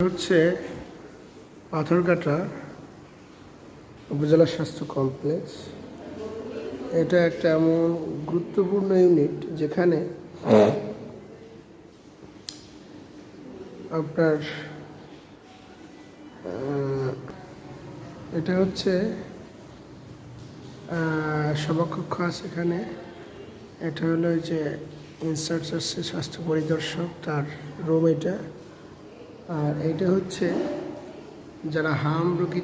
হচ্ছে পাথরঘাটা উপজেলা স্বাস্থ্য কমপ্লেক্স। এটা একটা এমন গুরুত্বপূর্ণ ইউনিট যেখানে আপনার এটা হচ্ছে সভাকক্ষ আছে এখানে। এটা হলো যে ইনচার্জ আছে স্বাস্থ্য পরিদর্শক, তার রুম এটা। আর এটা হচ্ছে যারা হাম রোগে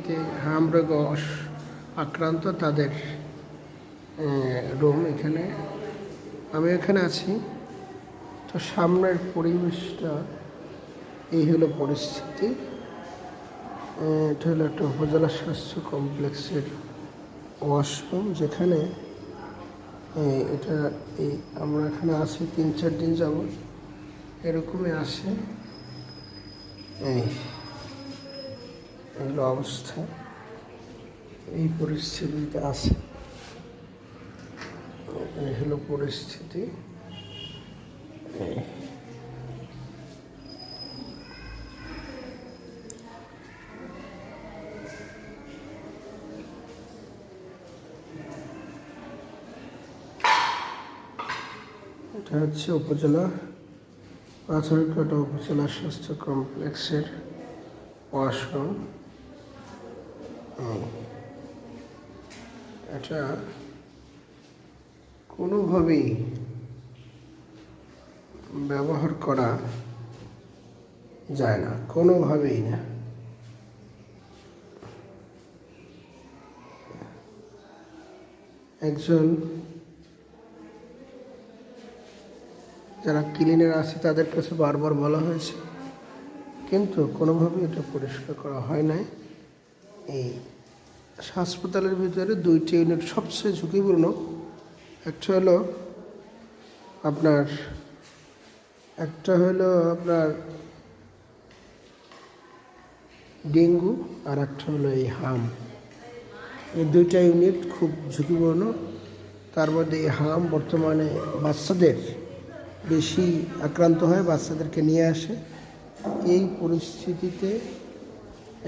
আক্রান্ত তাদের রুম এখানে। আমি এখানে আছি। তো সামনের পরিবেশটা এই হলো পরিস্থিতি। এটা হলো একটা উপজেলা স্বাস্থ্য কমপ্লেক্সের ওয়াশরুম, যেখানে এটা আমরা এখানে আছি 3-4 দিন যাবত এরকমই আসে। এগুলো অবস্থা, এই পরিস্থিতিতে আছে। এই হলো পরিস্থিতি। এটা হচ্ছে পাথরঘাটা উপজেলা স্বাস্থ্য কমপ্লেক্সের ওয়াশরুম। এটা কোনোভাবেই ব্যবহার করা যায় না, কোনোভাবেই না। একজন যারা ক্লিনার আছে তাদের কাছে বারবার বলা হয়েছে, কিন্তু কোনোভাবেই এটা পরিষ্কার করা হয় নাই। এই হাসপাতালের ভিতরে 2টি ইউনিট সবচেয়ে ঝুঁকিপূর্ণ। একটা হলো আপনার ডেঙ্গু, আর একটা হলো এই হাম। এই 2টা ইউনিট খুব ঝুঁকিপূর্ণ। তার মধ্যে এই হাম বর্তমানে বাচ্চাদের বেশি আক্রান্ত হয়, বাচ্চাদেরকে নিয়ে আসে। এই পরিস্থিতিতে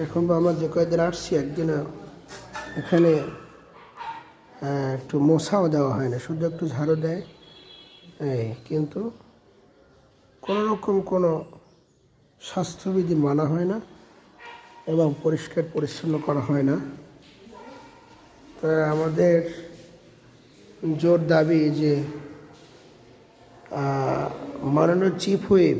এখন আমরা যে কয়েকদিন আসছি, একদিনও এখানে একটু মশাও দেওয়া হয় না, শুধু একটু ঝাড়ু দেয়। কিন্তু কোনো রকম কোনো স্বাস্থ্যবিধি মানা হয় না এবং পরিষ্কার পরিচ্ছন্ন করা হয় না। তো আমাদের জোর দাবি যে মাননীয় চিফ হুইপ